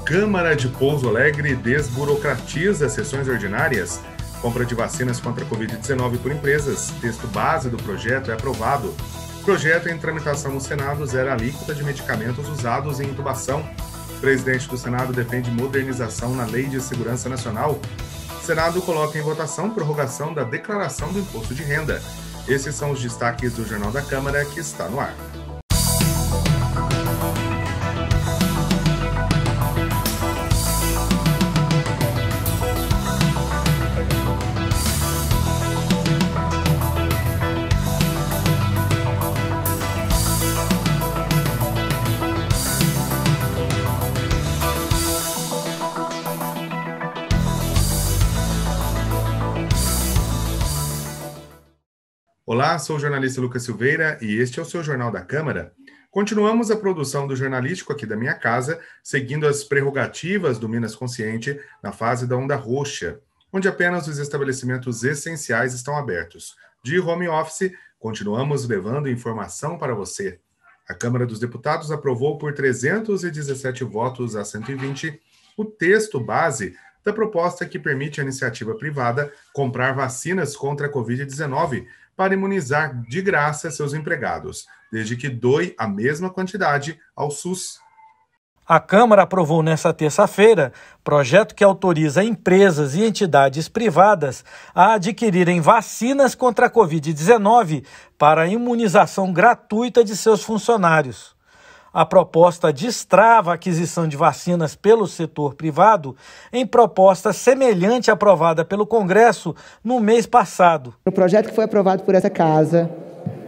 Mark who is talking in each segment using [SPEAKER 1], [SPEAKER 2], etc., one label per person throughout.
[SPEAKER 1] Câmara de Pouso Alegre desburocratiza as sessões ordinárias. Compra de vacinas contra a Covid-19 por empresas. Texto base do projeto é aprovado. Projeto em tramitação no Senado zera a alíquota de medicamentos usados em intubação. O presidente do Senado defende modernização na Lei de Segurança Nacional. O Senado coloca em votação prorrogação da declaração do imposto de renda. Esses são os destaques do Jornal da Câmara, que está no ar. Olá, sou o jornalista Lucas Silveira e este é o seu Jornal da Câmara. Continuamos a produção do jornalístico aqui da minha casa, seguindo as prerrogativas do Minas Consciente na fase da onda roxa, onde apenas os estabelecimentos essenciais estão abertos. De home office, continuamos levando informação para você. A Câmara dos Deputados aprovou por 317 votos a 120 o texto base da proposta que permite à iniciativa privada comprar vacinas contra a Covid-19 para imunizar de graça seus empregados, desde que doe a mesma quantidade ao SUS.
[SPEAKER 2] A Câmara aprovou nesta terça-feira projeto que autoriza empresas e entidades privadas a adquirirem vacinas contra a Covid-19 para a imunização gratuita de seus funcionários. A proposta destrava a aquisição de vacinas pelo setor privado em proposta semelhante aprovada pelo Congresso no mês passado.
[SPEAKER 3] O projeto que foi aprovado por essa casa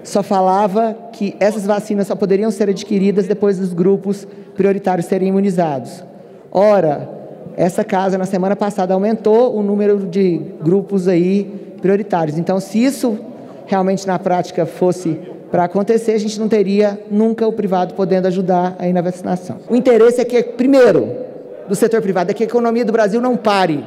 [SPEAKER 3] só falava que essas vacinas só poderiam ser adquiridas depois dos grupos prioritários serem imunizados. Ora, essa casa na semana passada aumentou o número de grupos aí prioritários. Então, se isso realmente na prática fosse para acontecer, a gente não teria nunca o privado podendo ajudar aí na vacinação. O interesse é que, primeiro, do setor privado, é que a economia do Brasil não pare.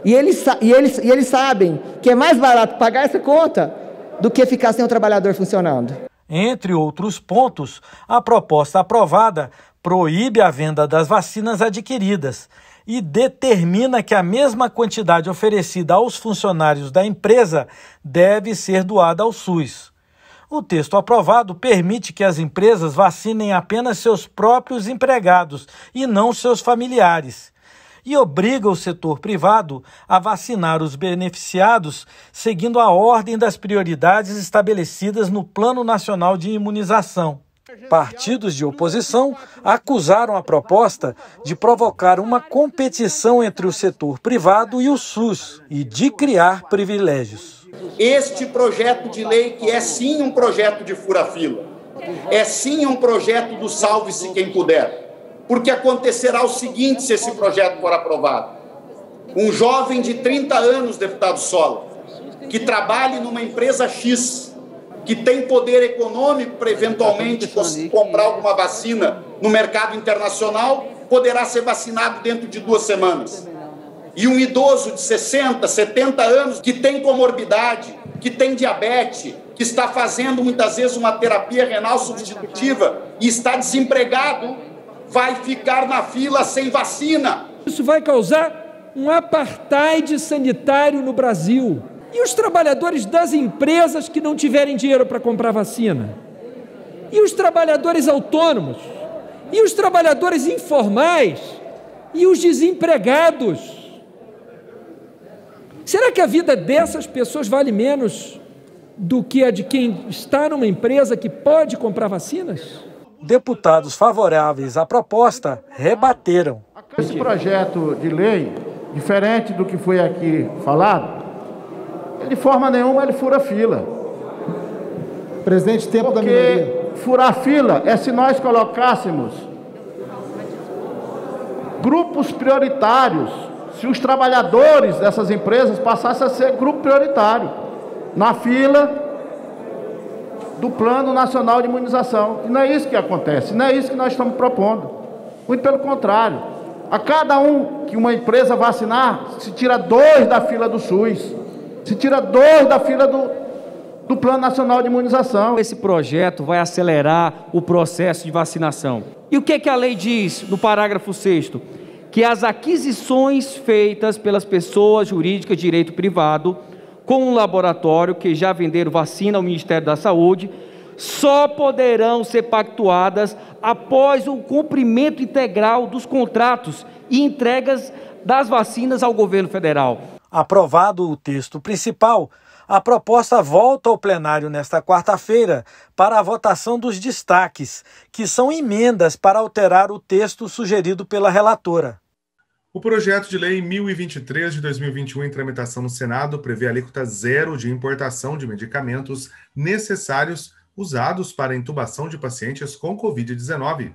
[SPEAKER 3] E eles sabem que é mais barato pagar essa conta do que ficar sem o trabalhador funcionando.
[SPEAKER 2] Entre outros pontos, a proposta aprovada proíbe a venda das vacinas adquiridas e determina que a mesma quantidade oferecida aos funcionários da empresa deve ser doada ao SUS. O texto aprovado permite que as empresas vacinem apenas seus próprios empregados e não seus familiares, e obriga o setor privado a vacinar os beneficiados seguindo a ordem das prioridades estabelecidas no Plano Nacional de Imunização. Partidos de oposição acusaram a proposta de provocar uma competição entre o setor privado e o SUS e de criar privilégios.
[SPEAKER 4] Este projeto de lei, que é sim um projeto de fura-fila, é sim um projeto do salve-se quem puder, porque acontecerá o seguinte se esse projeto for aprovado. Um jovem de 30 anos, deputado Sola, que trabalhe numa empresa X, que tem poder econômico para eventualmente comprar alguma vacina no mercado internacional, poderá ser vacinado dentro de 2 semanas. E um idoso de 60, 70 anos, que tem comorbidade, que tem diabetes, que está fazendo muitas vezes uma terapia renal substitutiva e está desempregado, vai ficar na fila sem vacina.
[SPEAKER 5] Isso vai causar um apartheid sanitário no Brasil. E os trabalhadores das empresas que não tiverem dinheiro para comprar vacina? E os trabalhadores autônomos? E os trabalhadores informais? E os desempregados? Será que a vida dessas pessoas vale menos do que a de quem está numa empresa que pode comprar vacinas?
[SPEAKER 2] Deputados favoráveis à proposta rebateram.
[SPEAKER 6] Esse projeto de lei, diferente do que foi aqui falado, de forma nenhuma ele fura fila.
[SPEAKER 7] Presidente, tempo da minoria.
[SPEAKER 6] Furar fila é se nós colocássemos grupos prioritários, se os trabalhadores dessas empresas passassem a ser grupo prioritário na fila do Plano Nacional de Imunização. E não é isso que acontece, não é isso que nós estamos propondo. Muito pelo contrário. A cada um que uma empresa vacinar, se tira 2 da fila do SUS, se tira 2 da fila do Plano Nacional de Imunização.
[SPEAKER 8] Esse projeto vai acelerar o processo de vacinação. E o que a lei diz no parágrafo 6º? que as aquisições feitas pelas pessoas jurídicas de direito privado com um laboratório que já venderam vacina ao Ministério da Saúde só poderão ser pactuadas após o cumprimento integral dos contratos e entregas das vacinas ao governo federal.
[SPEAKER 2] Aprovado o texto principal, a proposta volta ao plenário nesta quarta-feira para a votação dos destaques, que são emendas para alterar o texto sugerido pela relatora.
[SPEAKER 1] O projeto de lei 1023 de 2021 em tramitação no Senado prevê alíquota zero de importação de medicamentos necessários usados para a intubação de pacientes com Covid-19.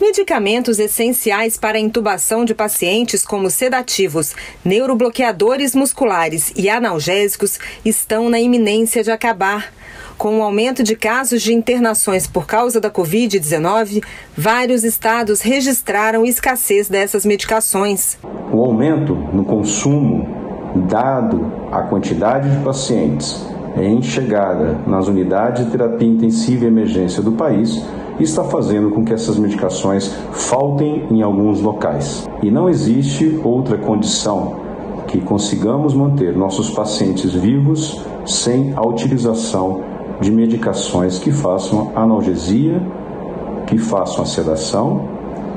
[SPEAKER 9] Medicamentos essenciais para a intubação de pacientes como sedativos, neurobloqueadores musculares e analgésicos estão na iminência de acabar. Com o aumento de casos de internações por causa da Covid-19, vários estados registraram escassez dessas medicações.
[SPEAKER 10] O aumento no consumo, dado a quantidade de pacientes em chegada nas unidades de terapia intensiva e emergência do país, está fazendo com que essas medicações faltem em alguns locais. E não existe outra condição que consigamos manter nossos pacientes vivos sem a utilização de medicações que façam analgesia, que façam a sedação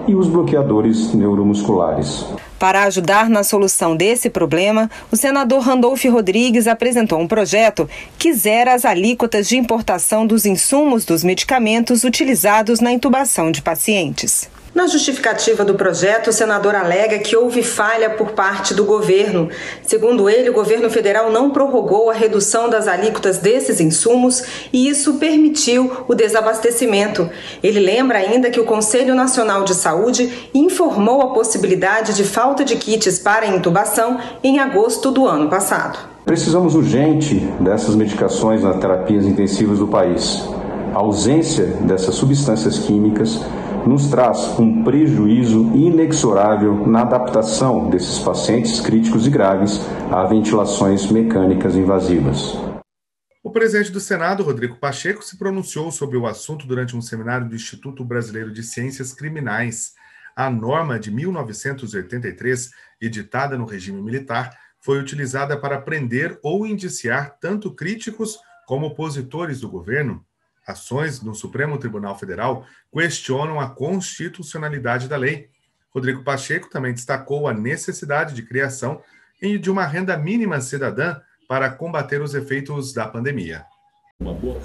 [SPEAKER 10] e os bloqueadores neuromusculares.
[SPEAKER 9] Para ajudar na solução desse problema, o senador Randolfo Rodrigues apresentou um projeto que zera as alíquotas de importação dos insumos dos medicamentos utilizados na intubação de pacientes. Na justificativa do projeto, o senador alega que houve falha por parte do governo. Segundo ele, o governo federal não prorrogou a redução das alíquotas desses insumos e isso permitiu o desabastecimento. Ele lembra ainda que o Conselho Nacional de Saúde informou a possibilidade de falta de kits para intubação em agosto do ano passado.
[SPEAKER 10] Precisamos urgente dessas medicações nas terapias intensivas do país. A ausência dessas substâncias químicas nos traz um prejuízo inexorável na adaptação desses pacientes críticos e graves a ventilações mecânicas invasivas.
[SPEAKER 1] O presidente do Senado, Rodrigo Pacheco, se pronunciou sobre o assunto durante um seminário do Instituto Brasileiro de Ciências Criminais. A norma de 1983, editada no regime militar, foi utilizada para prender ou indiciar tanto críticos como opositores do governo. Ações no Supremo Tribunal Federal questionam a constitucionalidade da lei. Rodrigo Pacheco também destacou a necessidade de criação de uma renda mínima cidadã para combater os efeitos da pandemia.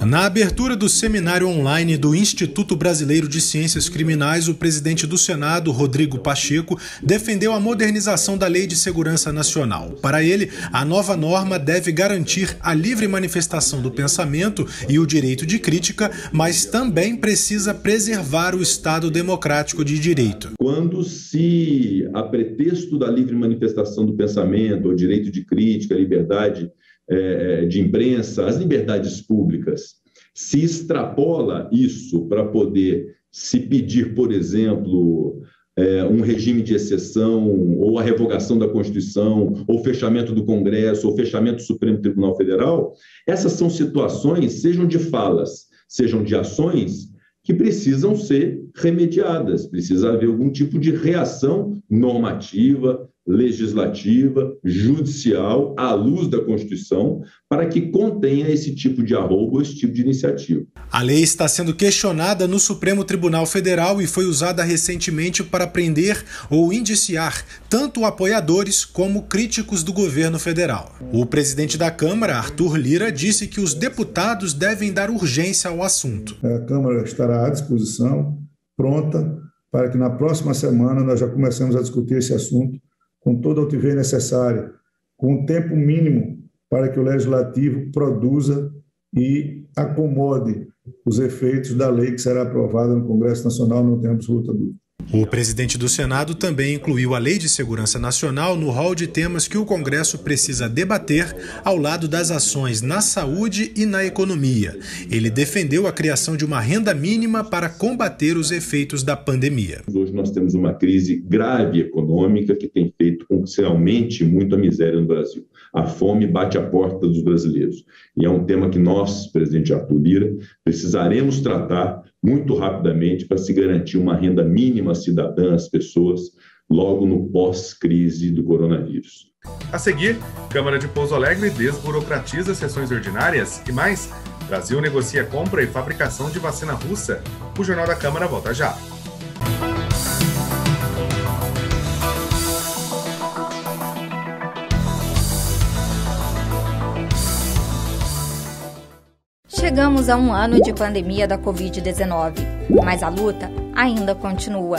[SPEAKER 11] Na abertura do seminário online do Instituto Brasileiro de Ciências Criminais, o presidente do Senado, Rodrigo Pacheco, defendeu a modernização da Lei de Segurança Nacional. Para ele, a nova norma deve garantir a livre manifestação do pensamento e o direito de crítica, mas também precisa preservar o Estado democrático de direito.
[SPEAKER 12] Quando se, a pretexto da livre manifestação do pensamento, o direito de crítica, a liberdade de imprensa, as liberdades públicas, se extrapola isso para poder se pedir, por exemplo, um regime de exceção, ou a revogação da Constituição, ou fechamento do Congresso, ou fechamento do Supremo Tribunal Federal, essas são situações, sejam de falas, sejam de ações, que precisam ser remediadas, precisa haver algum tipo de reação normativa, legislativa, judicial, à luz da Constituição, para que contenha esse tipo de arroubo, esse tipo de iniciativa.
[SPEAKER 11] A lei está sendo questionada no Supremo Tribunal Federal e foi usada recentemente para prender ou indiciar tanto apoiadores como críticos do governo federal. O presidente da Câmara, Arthur Lira, disse que os deputados devem dar urgência ao assunto.
[SPEAKER 13] A Câmara estará à disposição, pronta, para que na próxima semana nós já comecemos a discutir esse assunto com toda a altivez necessária, com o tempo mínimo para que o Legislativo produza e acomode os efeitos da lei que será aprovada no Congresso Nacional, não tem absoluta dúvida.
[SPEAKER 11] O presidente do Senado também incluiu a Lei de Segurança Nacional no rol de temas que o Congresso precisa debater ao lado das ações na saúde e na economia. Ele defendeu a criação de uma renda mínima para combater os efeitos da pandemia.
[SPEAKER 12] Hoje nós temos uma crise grave econômica que tem feito com que se aumente muito a miséria no Brasil. A fome bate à porta dos brasileiros. E é um tema que nós, presidente Arthur Lira, precisaremos tratar muito rapidamente para se garantir uma renda mínima cidadã às pessoas, logo no pós-crise do coronavírus.
[SPEAKER 1] A seguir, Câmara de Pouso Alegre desburocratiza sessões ordinárias e mais, Brasil negocia compra e fabricação de vacina russa. O Jornal da Câmara volta já.
[SPEAKER 14] Chegamos a um ano de pandemia da Covid-19, mas a luta ainda continua.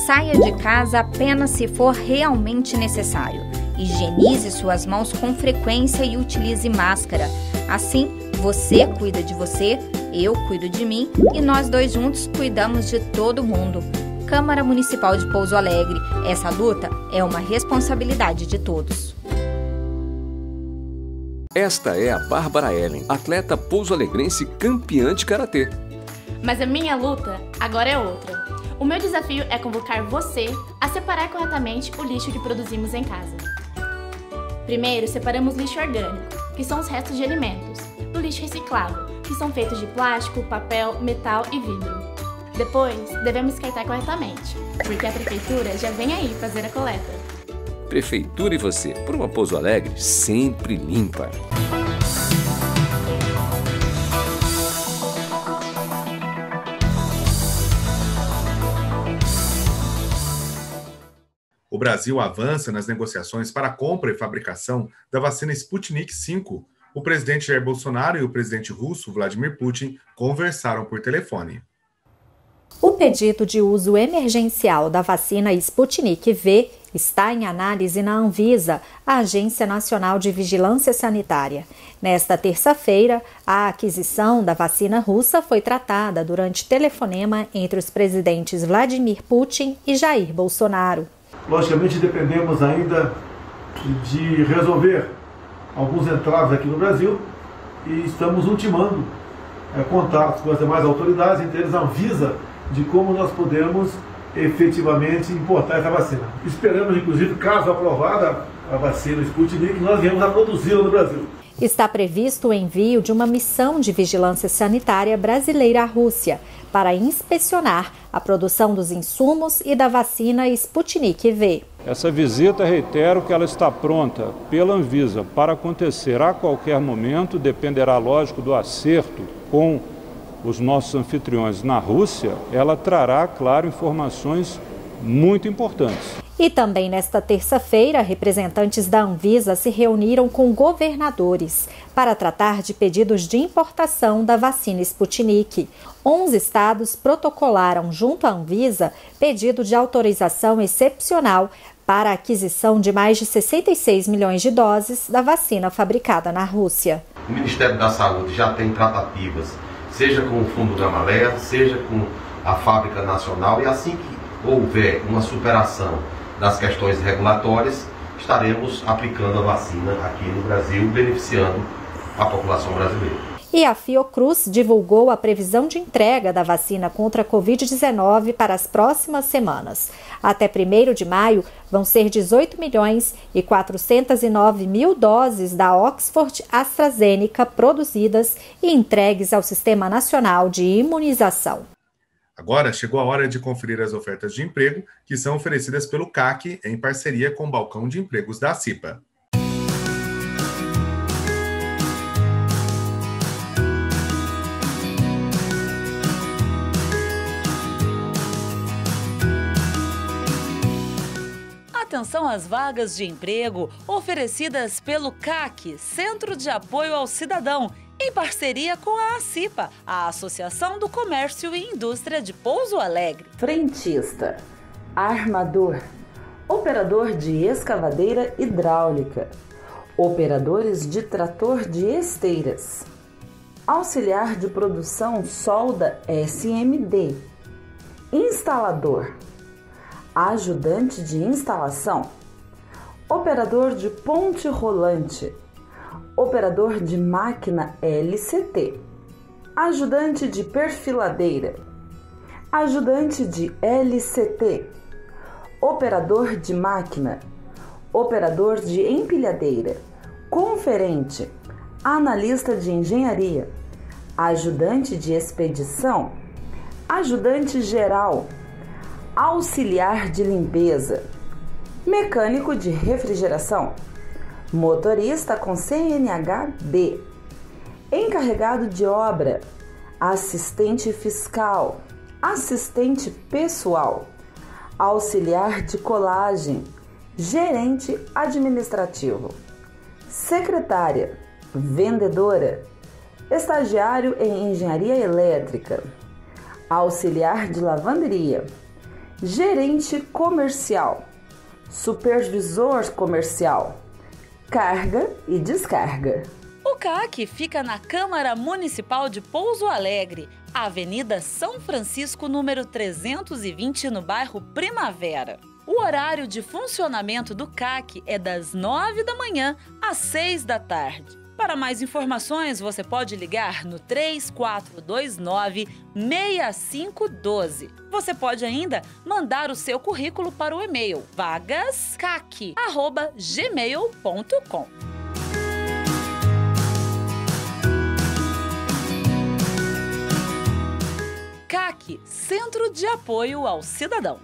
[SPEAKER 14] Saia de casa apenas se for realmente necessário. Higienize suas mãos com frequência e utilize máscara. Assim, você cuida de você, eu cuido de mim e nós dois juntos cuidamos de todo mundo. Câmara Municipal de Pouso Alegre. Essa luta é uma responsabilidade de todos.
[SPEAKER 15] Esta é a Bárbara Ellen, atleta pouso-alegrense campeã de karatê.
[SPEAKER 16] Mas a minha luta agora é outra. O meu desafio é convocar você a separar corretamente o lixo que produzimos em casa. Primeiro, separamos lixo orgânico, que são os restos de alimentos, do lixo reciclável, que são feitos de plástico, papel, metal e vidro. Depois, devemos descartar corretamente, porque a prefeitura já vem aí fazer a coleta.
[SPEAKER 15] Prefeitura e você, por uma Pouso Alegre sempre limpa.
[SPEAKER 1] O Brasil avança nas negociações para a compra e fabricação da vacina Sputnik V. O presidente Jair Bolsonaro e o presidente russo Vladimir Putin conversaram por telefone.
[SPEAKER 17] O pedido de uso emergencial da vacina Sputnik V está em análise na Anvisa, a Agência Nacional de Vigilância Sanitária. Nesta terça-feira, a aquisição da vacina russa foi tratada durante telefonema entre os presidentes Vladimir Putin e Jair Bolsonaro.
[SPEAKER 18] Logicamente, dependemos ainda de resolver alguns entraves aqui no Brasil e estamos ultimando contatos com as demais autoridades, entre eles a Anvisa, de como nós podemos efetivamente importar essa vacina. Esperamos, inclusive, caso aprovada a vacina Sputnik, nós viemos a produzi-la no Brasil.
[SPEAKER 17] Está previsto o envio de uma missão de vigilância sanitária brasileira à Rússia para inspecionar a produção dos insumos e da vacina Sputnik V.
[SPEAKER 19] Essa visita, reitero que ela está pronta pela Anvisa para acontecer a qualquer momento, dependerá, lógico, do acerto com os nossos anfitriões na Rússia. Ela trará, claro, informações muito importantes.
[SPEAKER 17] E também nesta terça-feira, representantes da Anvisa se reuniram com governadores para tratar de pedidos de importação da vacina Sputnik. 11 estados protocolaram junto à Anvisa pedido de autorização excepcional para a aquisição de mais de 66 milhões de doses da vacina fabricada na Rússia.
[SPEAKER 20] O Ministério da Saúde já tem tratativas, seja com o Fundo Gamaleya, seja com a Fábrica Nacional, e assim que houver uma superação das questões regulatórias, estaremos aplicando a vacina aqui no Brasil, beneficiando a população brasileira.
[SPEAKER 17] E a Fiocruz divulgou a previsão de entrega da vacina contra a Covid-19 para as próximas semanas. Até 1º de maio, vão ser 18 milhões e 409 mil doses da Oxford AstraZeneca produzidas e entregues ao Sistema Nacional de Imunização.
[SPEAKER 1] Agora chegou a hora de conferir as ofertas de emprego que são oferecidas pelo CAC em parceria com o Balcão de Empregos da CIPA.
[SPEAKER 21] Atenção às vagas de emprego oferecidas pelo CAC, Centro de Apoio ao Cidadão, em parceria com a ACIPA, a Associação do Comércio e Indústria de Pouso Alegre.
[SPEAKER 22] Frentista, armador, operador de escavadeira hidráulica, operadores de trator de esteiras, auxiliar de produção solda SMD, instalador, ajudante de instalação, operador de ponte rolante, operador de máquina LCT, ajudante de perfiladeira, ajudante de LCT, operador de máquina, operador de empilhadeira, conferente, analista de engenharia, ajudante de expedição, ajudante geral, auxiliar de limpeza, mecânico de refrigeração, motorista com CNH-B, encarregado de obra, assistente fiscal, assistente pessoal, auxiliar de colagem, gerente administrativo, secretária, vendedora, estagiário em engenharia elétrica, auxiliar de lavanderia, gerente comercial, supervisor comercial, carga e descarga.
[SPEAKER 21] O CAC fica na Câmara Municipal de Pouso Alegre, Avenida São Francisco, número 320, no bairro Primavera. O horário de funcionamento do CAC é das 9 da manhã às 6 da tarde. Para mais informações, você pode ligar no 3429-6512. Você pode ainda mandar o seu currículo para o e-mail vagascac@gmail.com. CAC, Centro de Apoio ao Cidadão.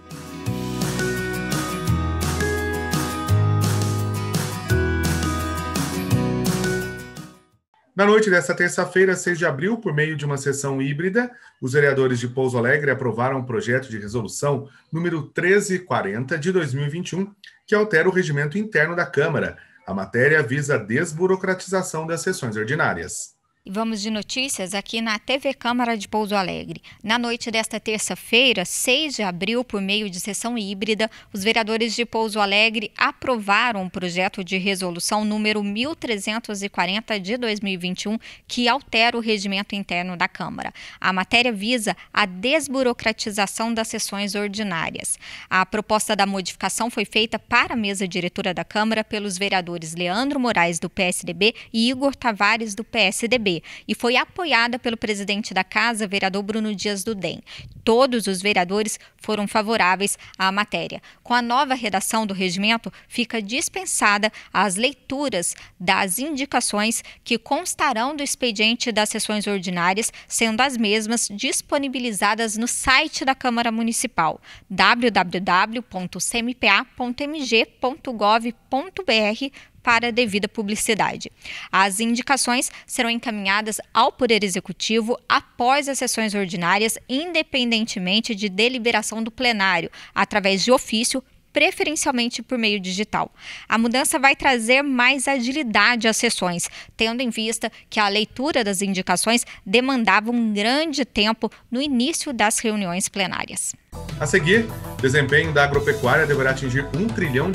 [SPEAKER 1] Na noite desta terça-feira, 6 de abril, por meio de uma sessão híbrida, os vereadores de Pouso Alegre aprovaram um projeto de resolução número 1340 de 2021, que altera o regimento interno da Câmara. A matéria visa a desburocratização das sessões ordinárias.
[SPEAKER 14] E vamos de notícias aqui na TV Câmara de Pouso Alegre. Na noite desta terça-feira, 6 de abril, por meio de sessão híbrida, os vereadores de Pouso Alegre aprovaram um projeto de resolução número 1340 de 2021, que altera o regimento interno da Câmara. A matéria visa a desburocratização das sessões ordinárias. A proposta da modificação foi feita para a mesa diretora da Câmara pelos vereadores Leandro Moraes, do PSDB, e Igor Tavares, do PSDB. E foi apoiada pelo presidente da Casa, vereador Bruno Dias do DEM. Todos os vereadores foram favoráveis à matéria. Com a nova redação do regimento, fica dispensada as leituras das indicações que constarão do expediente das sessões ordinárias, sendo as mesmas disponibilizadas no site da Câmara Municipal, www.cmpa.mg.gov.br, para devida publicidade. As indicações serão encaminhadas ao Poder Executivo após as sessões ordinárias, independentemente de deliberação do plenário, através de ofício, preferencialmente por meio digital. A mudança vai trazer mais agilidade às sessões, tendo em vista que a leitura das indicações demandava um grande tempo no início das reuniões plenárias.
[SPEAKER 1] A seguir, desempenho da agropecuária deverá atingir R$1 trilhão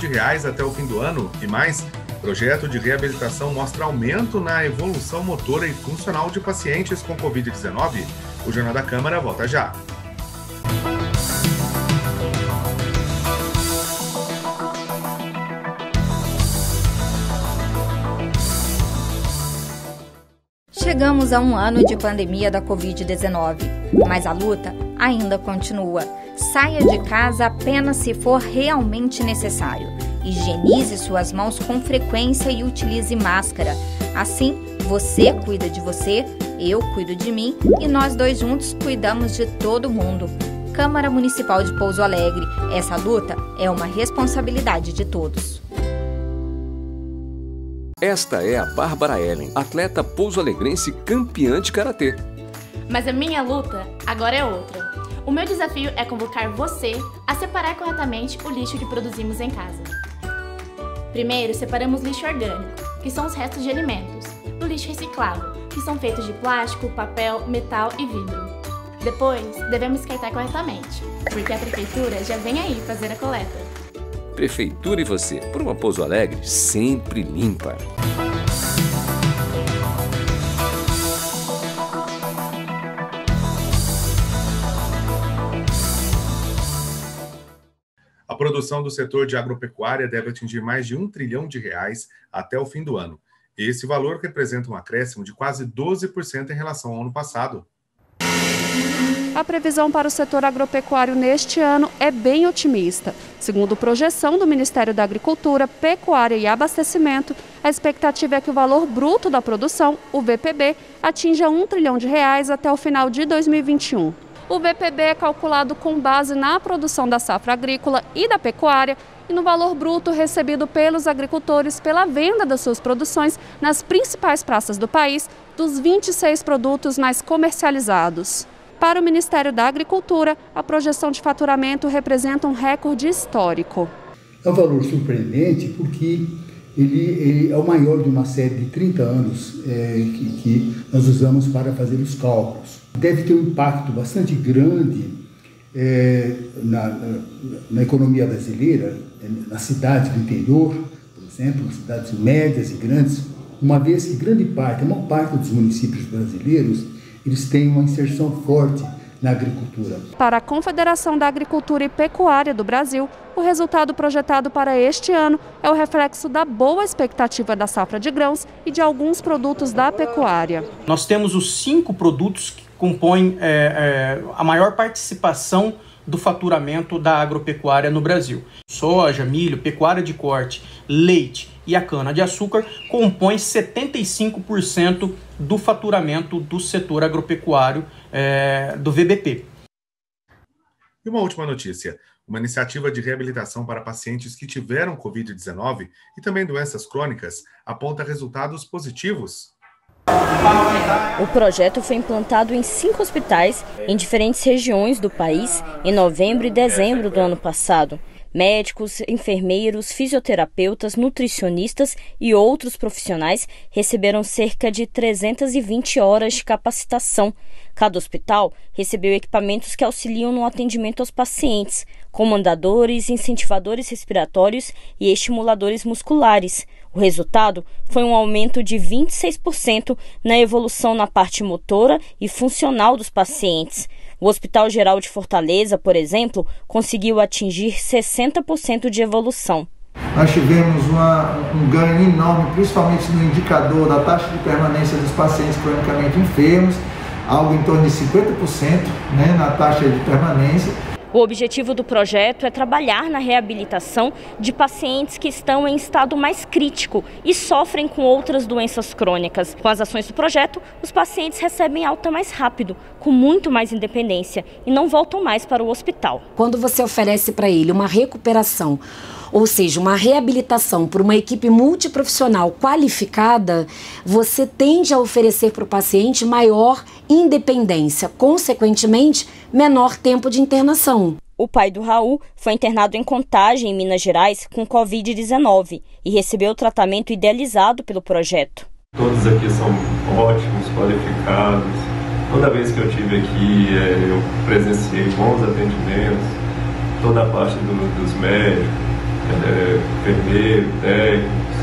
[SPEAKER 1] até o fim do ano e mais. Projeto de reabilitação mostra aumento na evolução motora e funcional de pacientes com Covid-19. O Jornal da Câmara volta já.
[SPEAKER 14] Chegamos a um ano de pandemia da Covid-19, mas a luta ainda continua. Saia de casa apenas se for realmente necessário. Higienize suas mãos com frequência e utilize máscara. Assim, você cuida de você, eu cuido de mim e nós dois juntos cuidamos de todo mundo. Câmara Municipal de Pouso Alegre. Essa luta é uma responsabilidade de todos.
[SPEAKER 15] Esta é a Bárbara Ellen, atleta pouso-alegrense campeã de karatê.
[SPEAKER 16] Mas a minha luta agora é outra. O meu desafio é convocar você a separar corretamente o lixo que produzimos em casa. Primeiro, separamos lixo orgânico, que são os restos de alimentos, do lixo reciclável, que são feitos de plástico, papel, metal e vidro. Depois, devemos descartar corretamente, porque a prefeitura já vem aí fazer a coleta.
[SPEAKER 15] Prefeitura e você, por uma Pouso Alegre sempre limpa.
[SPEAKER 1] A produção do setor de agropecuária deve atingir mais de R$1 trilhão até o fim do ano. Esse valor representa um acréscimo de quase 12% em relação ao ano passado.
[SPEAKER 3] A previsão para o setor agropecuário neste ano é bem otimista. Segundo projeção do Ministério da Agricultura, Pecuária e Abastecimento, a expectativa é que o valor bruto da produção, o VPB, atinja R$1 trilhão até o final de 2021. O VPB é calculado com base na produção da safra agrícola e da pecuária e no valor bruto recebido pelos agricultores pela venda das suas produções nas principais praças do país, dos 26 produtos mais comercializados. Para o Ministério da Agricultura, a projeção de faturamento representa um recorde histórico.
[SPEAKER 4] É um valor surpreendente porque ele é o maior de uma série de 30 anos que nós usamos para fazer os cálculos. Deve ter um impacto bastante grande na economia brasileira, nas cidades do interior, por exemplo, cidades médias e grandes, uma vez que a maior parte dos municípios brasileiros, eles têm uma inserção forte na agricultura.
[SPEAKER 3] Para a Confederação da Agricultura e Pecuária do Brasil, o resultado projetado para este ano é o reflexo da boa expectativa da safra de grãos e de alguns produtos da pecuária.
[SPEAKER 5] Nós temos os 5 produtos que compõem a maior participação do faturamento da agropecuária no Brasil. Soja, milho, pecuária de corte, leite e a cana-de-açúcar compõem 75% do faturamento do setor agropecuário do VBP.
[SPEAKER 1] E uma última notícia. Uma iniciativa de reabilitação para pacientes que tiveram Covid-19 e também doenças crônicas aponta resultados positivos.
[SPEAKER 23] O projeto foi implantado em 5 hospitais em diferentes regiões do país em novembro e dezembro do ano passado. Médicos, enfermeiros, fisioterapeutas, nutricionistas e outros profissionais receberam cerca de 320 horas de capacitação. Cada hospital recebeu equipamentos que auxiliam no atendimento aos pacientes, como andadores, incentivadores respiratórios e estimuladores musculares. O resultado foi um aumento de 26% na evolução na parte motora e funcional dos pacientes. O Hospital Geral de Fortaleza, por exemplo, conseguiu atingir 60% de evolução.
[SPEAKER 24] Nós tivemos um ganho enorme, principalmente no indicador da taxa de permanência dos pacientes cronicamente enfermos, algo em torno de 50%, na taxa de permanência.
[SPEAKER 23] O objetivo do projeto é trabalhar na reabilitação de pacientes que estão em estado mais crítico e sofrem com outras doenças crônicas. Com as ações do projeto, os pacientes recebem alta mais rápido, com muito mais independência e não voltam mais para o hospital.
[SPEAKER 25] Quando você oferece para ele uma recuperação, ou seja, uma reabilitação por uma equipe multiprofissional qualificada, você tende a oferecer para o paciente maior independência, consequentemente, menor tempo de internação.
[SPEAKER 23] O pai do Raul foi internado em Contagem, em Minas Gerais, com Covid-19 e recebeu o tratamento idealizado pelo projeto.
[SPEAKER 26] Todos aqui são ótimos, qualificados. Toda vez que eu estive aqui, eu presenciei bons atendimentos, toda a parte dos médicos, enfermeiro, técnicos.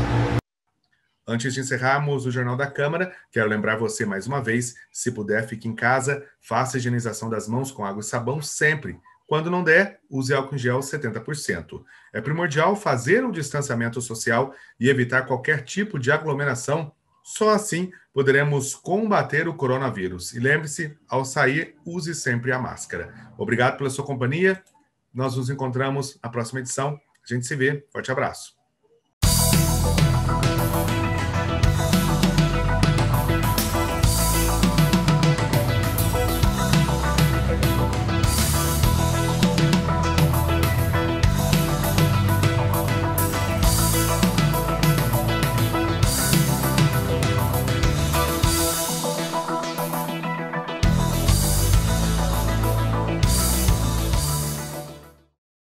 [SPEAKER 1] Antes de encerrarmos o Jornal da Câmara, quero lembrar você mais uma vez, se puder, fique em casa, faça a higienização das mãos com água e sabão sempre. Quando não der, use álcool em gel 70%. É primordial fazer um distanciamento social e evitar qualquer tipo de aglomeração. Só assim poderemos combater o coronavírus. E lembre-se, ao sair, use sempre a máscara. Obrigado pela sua companhia. Nós nos encontramos na próxima edição. A gente se vê. Forte abraço.